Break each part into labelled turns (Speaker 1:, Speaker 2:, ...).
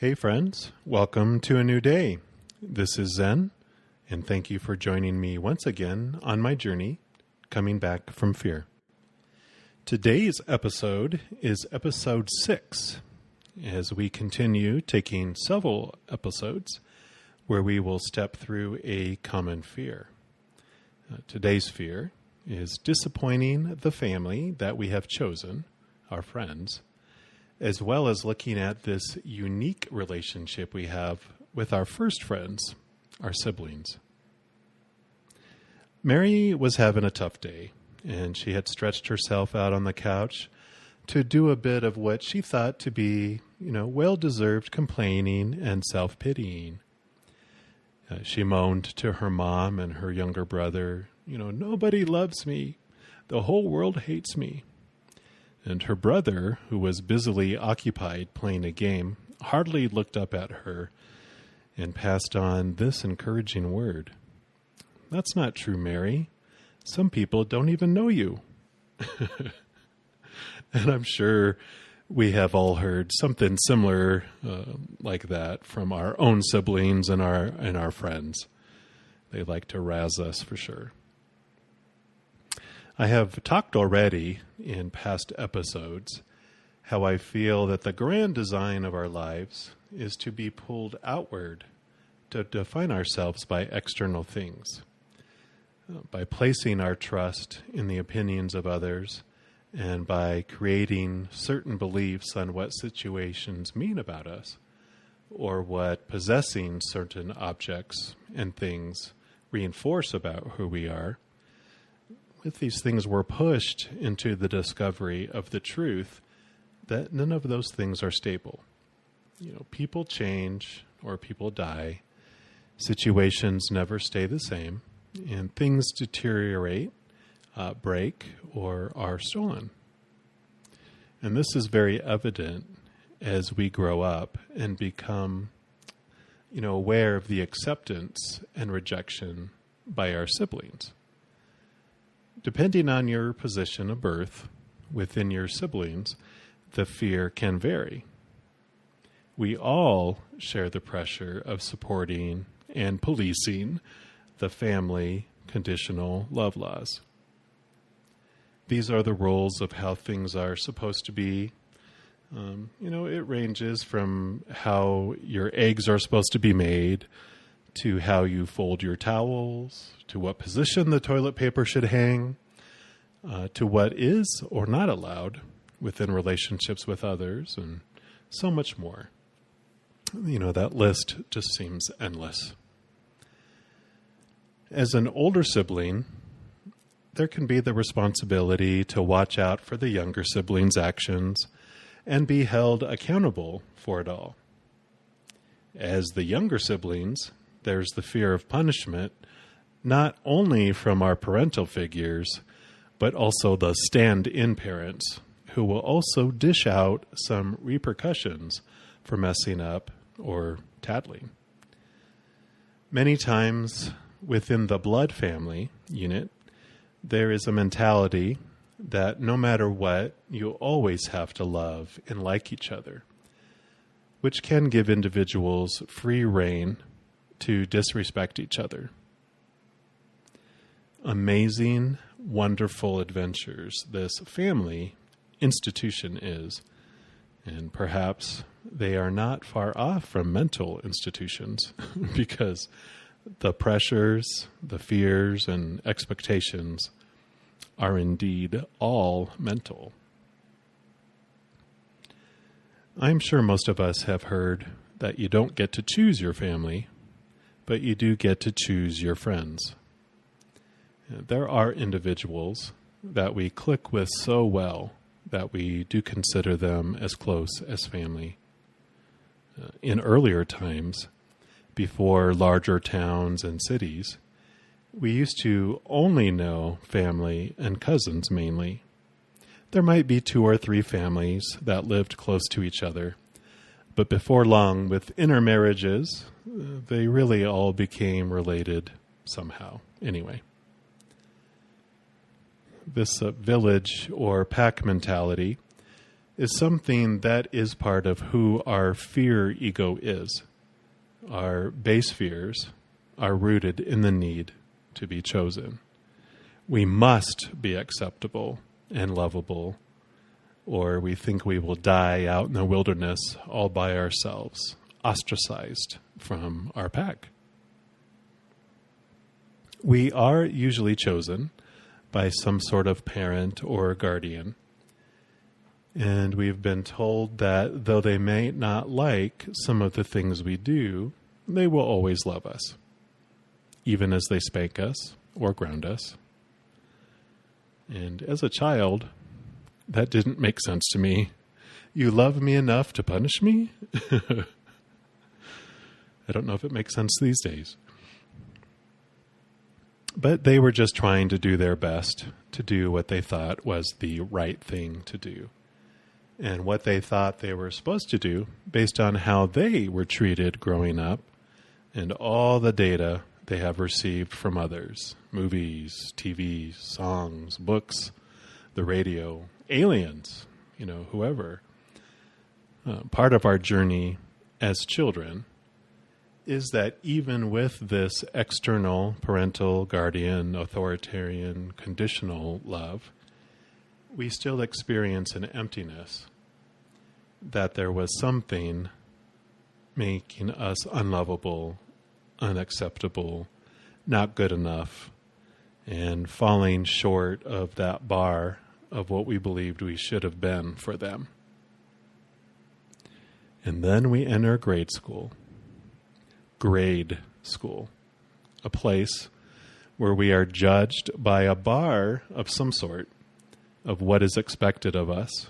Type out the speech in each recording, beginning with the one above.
Speaker 1: Hey friends, welcome to a new day. This is Zen, and thank you for joining me once again on my journey coming back from fear. Today's episode is episode 6, as we continue taking several episodes where we will step through a common fear. Today's fear is disappointing the family that we have chosen, our friends, as well as looking at this unique relationship we have with our first friends, our siblings. Mary was having a tough day, and she had stretched herself out on the couch to do a bit of what she thought to be, well-deserved complaining and self-pitying. She moaned to her mom and her younger brother, nobody loves me. The whole world hates me. And her brother, who was busily occupied playing a game, hardly looked up at her and passed on this encouraging word. That's not true, Mary. Some people don't even know you. And I'm sure we have all heard something similar like that from our own siblings and our friends. They like to razz us for sure. I have talked already in past episodes how I feel that the grand design of our lives is to be pulled outward, to define ourselves by external things, by placing our trust in the opinions of others, and by creating certain beliefs on what situations mean about us, or what possessing certain objects and things reinforce about who we are. With these things, we're pushed into the discovery of the truth that none of those things are stable. People change or people die. Situations never stay the same, and things deteriorate, break, or are stolen. And this is very evident as we grow up and become, aware of the acceptance and rejection by our siblings. Depending on your position of birth within your siblings, the fear can vary. We all share the pressure of supporting and policing the family conditional love laws. These are the rules of how things are supposed to be. It ranges from how your eggs are supposed to be made, to how you fold your towels, to what position the toilet paper should hang, to what is or not allowed within relationships with others, and so much more. That list just seems endless. As an older sibling, there can be the responsibility to watch out for the younger siblings' actions and be held accountable for it all. As the younger siblings, there's the fear of punishment, not only from our parental figures, but also the stand-in parents, who will also dish out some repercussions for messing up or tattling. Many times within the blood family unit, there is a mentality that no matter what, you always have to love and like each other, which can give individuals free rein to disrespect each other. Amazing, wonderful adventures this family institution is, and perhaps they are not far off from mental institutions because the pressures, the fears, and expectations are indeed all mental. I'm sure most of us have heard that you don't get to choose your family, but you do get to choose your friends. There are individuals that we click with so well that we do consider them as close as family. In earlier times, before larger towns and cities, we used to only know family and cousins mainly. There might be 2 or 3 families that lived close to each other, but before long, with intermarriages, they really all became related somehow anyway. This village or pack mentality is something that is part of who our fear ego is. Our base fears are rooted in the need to be chosen. We must be acceptable and lovable, or we think we will die out in the wilderness all by ourselves, ostracized from our pack. We are usually chosen by some sort of parent or guardian, and we've been told that though they may not like some of the things we do, they will always love us, even as they spank us or ground us. And as a child, that didn't make sense to me. You love me enough to punish me? I don't know if it makes sense these days. But they were just trying to do their best to do what they thought was the right thing to do. And what they thought they were supposed to do based on how they were treated growing up and all the data they have received from others, movies, TV, songs, books, the radio, aliens, whoever. Part of our journey as children is that even with this external parental, guardian, authoritarian, conditional love, we still experience an emptiness, that there was something making us unlovable, unacceptable, not good enough, and falling short of that bar of what we believed we should have been for them. And then we enter grade school, a place where we are judged by a bar of some sort of what is expected of us,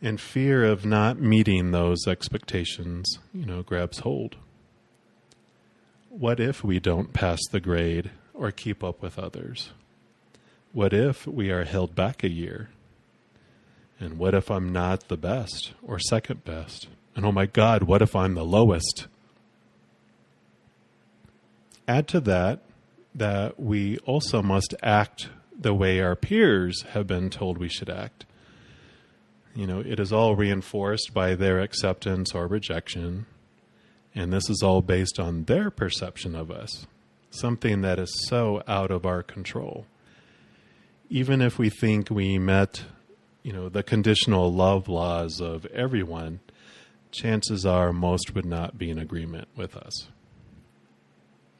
Speaker 1: and fear of not meeting those expectations, grabs hold. What if we don't pass the grade or keep up with others? What if we are held back a year? And what if I'm not the best or second best? And oh my God, what if I'm the lowest? Add to that we also must act the way our peers have been told we should act. It is all reinforced by their acceptance or rejection. And this is all based on their perception of us, something that is so out of our control. Even if we think we met, the conditional love laws of everyone, chances are most would not be in agreement with us.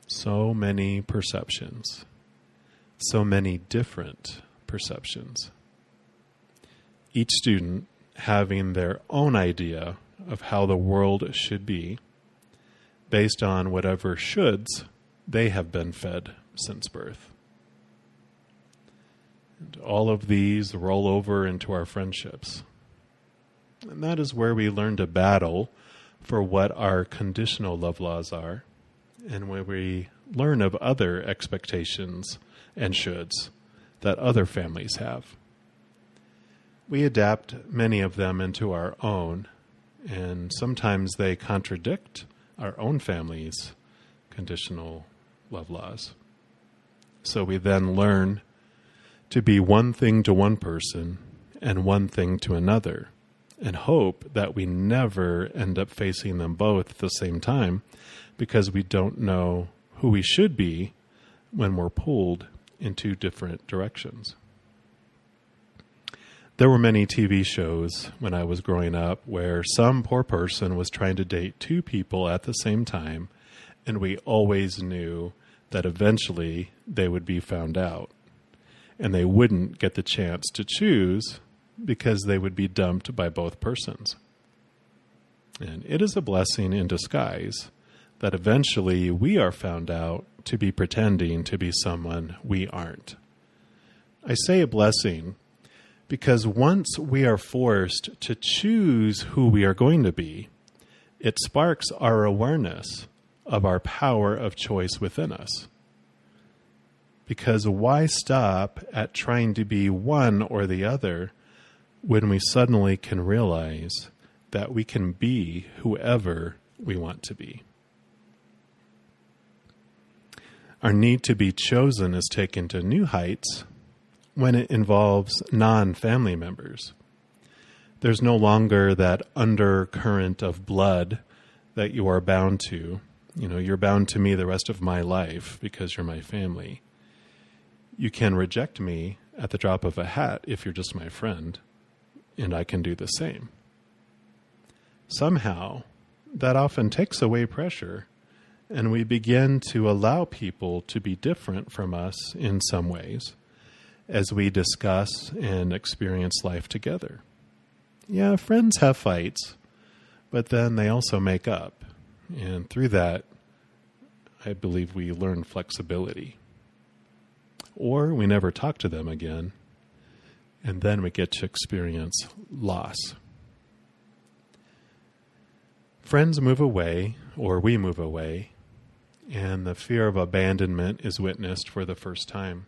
Speaker 1: So many perceptions, so many different perceptions. Each student having their own idea of how the world should be, based on whatever shoulds they have been fed since birth. And all of these roll over into our friendships. And that is where we learn to battle for what our conditional love laws are, and where we learn of other expectations and shoulds that other families have. We adapt many of them into our own, and sometimes they contradict our own family's conditional love laws. So we then learn to be one thing to one person and one thing to another, and hope that we never end up facing them both at the same time, because we don't know who we should be when we're pulled in two different directions. There were many TV shows when I was growing up where some poor person was trying to date two people at the same time, and we always knew that eventually they would be found out, and they wouldn't get the chance to choose because they would be dumped by both persons. And it is a blessing in disguise that eventually we are found out to be pretending to be someone we aren't. I say a blessing because once we are forced to choose who we are going to be, it sparks our awareness of our power of choice within us. Because why stop at trying to be one or the other when we suddenly can realize that we can be whoever we want to be? Our need to be chosen is taken to new heights when it involves non-family members. There's no longer that undercurrent of blood that you are bound to. You're bound to me the rest of my life because you're my family. You can reject me at the drop of a hat if you're just my friend, and I can do the same. Somehow, that often takes away pressure, and we begin to allow people to be different from us in some ways as we discuss and experience life together. Yeah, friends have fights, but then they also make up. And through that, I believe we learn flexibility. Or we never talk to them again, and then we get to experience loss. Friends move away, or we move away, and the fear of abandonment is witnessed for the first time.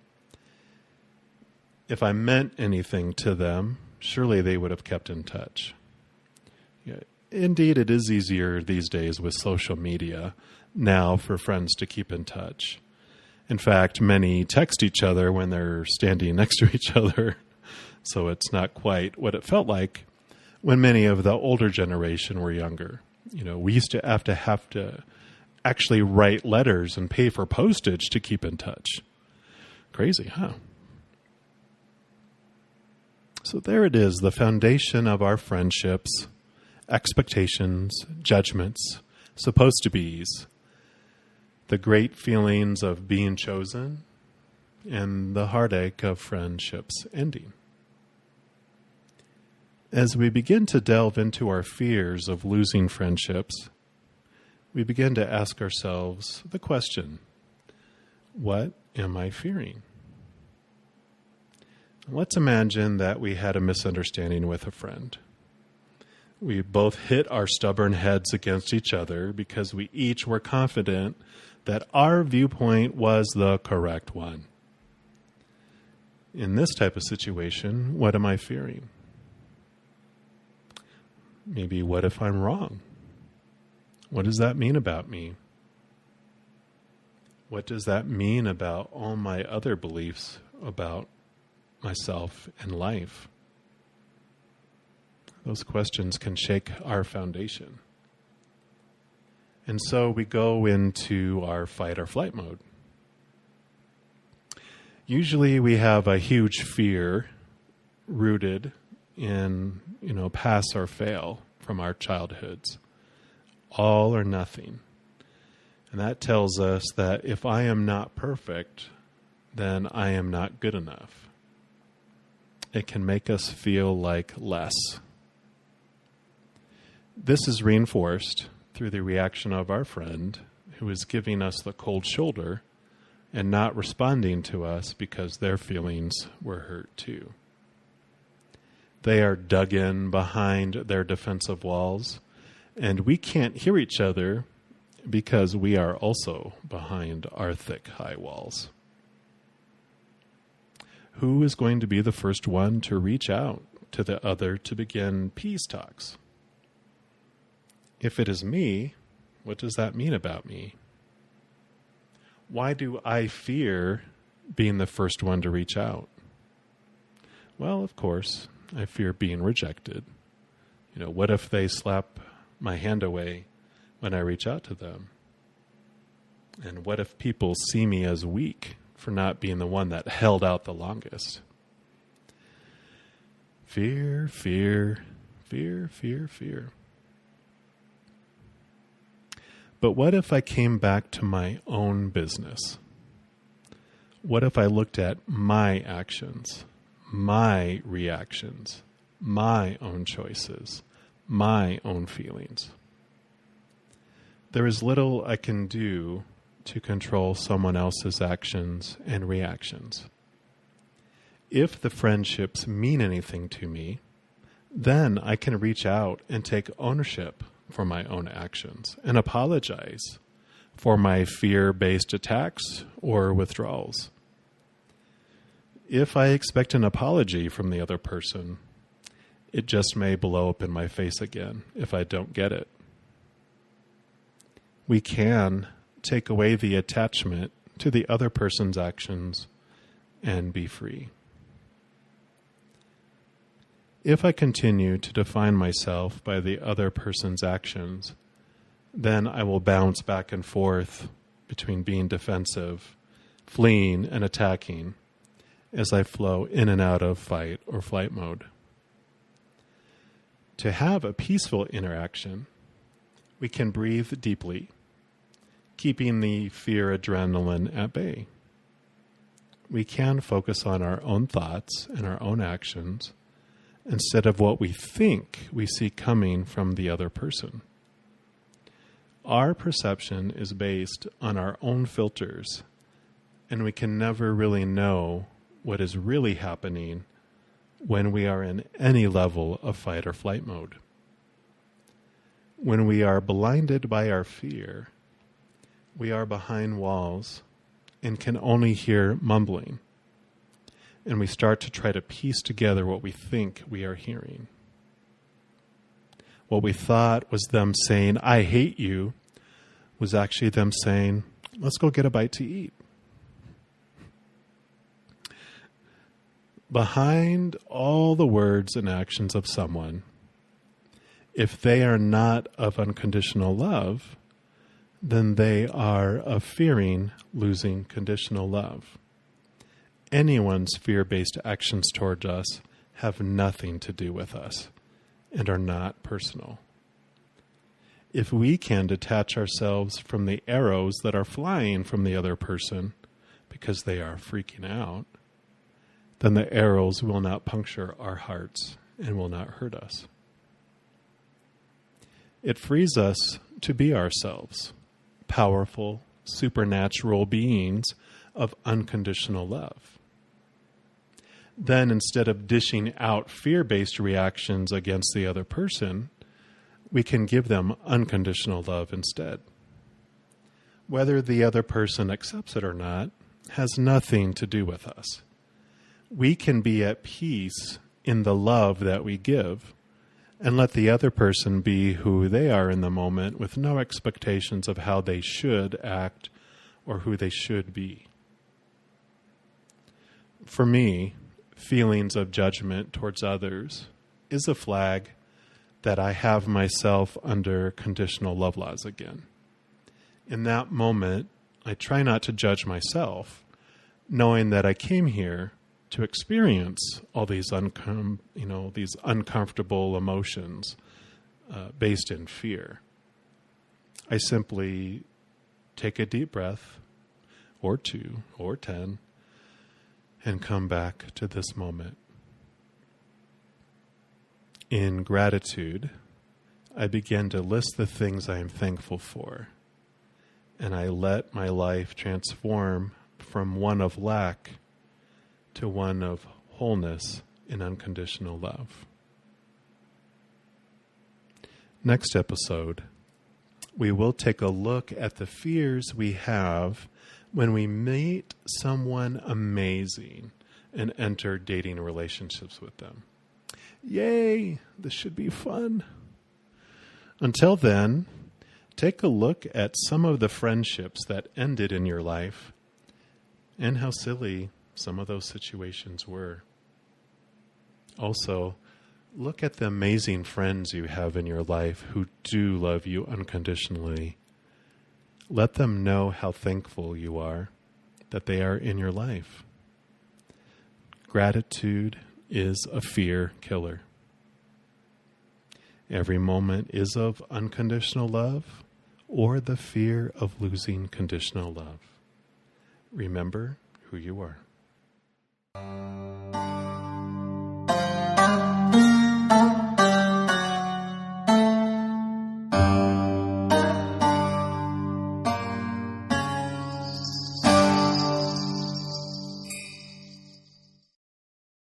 Speaker 1: If I meant anything to them, surely they would have kept in touch. Yeah, indeed, it is easier these days with social media now for friends to keep in touch. In fact, many text each other when they're standing next to each other, so it's not quite what it felt like when many of the older generation were younger. We used to have to actually write letters and pay for postage to keep in touch. Crazy, huh? So there it is, the foundation of our friendships, expectations, judgments, supposed to be's, the great feelings of being chosen, and the heartache of friendships ending. As we begin to delve into our fears of losing friendships, we begin to ask ourselves the question, what am I fearing? Let's imagine that we had a misunderstanding with a friend. We both hit our stubborn heads against each other because we each were confident that our viewpoint was the correct one. In this type of situation, what am I fearing? Maybe what if I'm wrong? What does that mean about me? What does that mean about all my other beliefs about myself and life? Those questions can shake our foundation. And so we go into our fight or flight mode. Usually we have a huge fear rooted in, pass or fail from our childhoods. All or nothing. And that tells us that if I am not perfect, then I am not good enough. It can make us feel like less. This is reinforced through the reaction of our friend who is giving us the cold shoulder and not responding to us because their feelings were hurt too. They are dug in behind their defensive walls, and we can't hear each other because we are also behind our thick, high walls. Who is going to be the first one to reach out to the other to begin peace talks? If it is me, what does that mean about me? Why do I fear being the first one to reach out? Well, of course, I fear being rejected. What if they slap my hand away when I reach out to them? And what if people see me as weak for not being the one that held out the longest? Fear, fear, fear, fear, fear. But what if I came back to my own business? What if I looked at my actions, my reactions, my own choices, my own feelings? There is little I can do to control someone else's actions and reactions. If the friendships mean anything to me, then I can reach out and take ownership for my own actions and apologize for my fear-based attacks or withdrawals. If I expect an apology from the other person, it just may blow up in my face again if I don't get it. We can take away the attachment to the other person's actions and be free. If I continue to define myself by the other person's actions, then I will bounce back and forth between being defensive, fleeing, and attacking as I flow in and out of fight or flight mode. To have a peaceful interaction, we can breathe deeply, keeping the fear adrenaline at bay. We can focus on our own thoughts and our own actions instead of what we think we see coming from the other person. Our perception is based on our own filters, and we can never really know what is really happening when we are in any level of fight or flight mode. When we are blinded by our fear, we are behind walls and can only hear mumbling. And we start to try to piece together what we think we are hearing. What we thought was them saying, "I hate you," was actually them saying, "Let's go get a bite to eat." Behind all the words and actions of someone, if they are not of unconditional love, then they are of fearing losing conditional love. Anyone's fear-based actions towards us have nothing to do with us and are not personal. If we can detach ourselves from the arrows that are flying from the other person because they are freaking out, then the arrows will not puncture our hearts and will not hurt us. It frees us to be ourselves, powerful, supernatural beings of unconditional love. Then instead of dishing out fear-based reactions against the other person, we can give them unconditional love instead. Whether the other person accepts it or not has nothing to do with us. We can be at peace in the love that we give and let the other person be who they are in the moment with no expectations of how they should act or who they should be. For me, feelings of judgment towards others is a flag that I have myself under conditional love laws again. In that moment, I try not to judge myself, knowing that I came here to experience all these these uncomfortable emotions based in fear. I simply take a deep breath, or 2, or 10, and come back to this moment. In gratitude, I begin to list the things I am thankful for, and I let my life transform from one of lack to one of wholeness in unconditional love. Next episode, we will take a look at the fears we have when we meet someone amazing and enter dating relationships with them. Yay! This should be fun. Until then, take a look at some of the friendships that ended in your life and how silly some of those situations were. Also, look at the amazing friends you have in your life who do love you unconditionally. Let them know how thankful you are that they are in your life. Gratitude is a fear killer. Every moment is of unconditional love or the fear of losing conditional love. Remember who you are.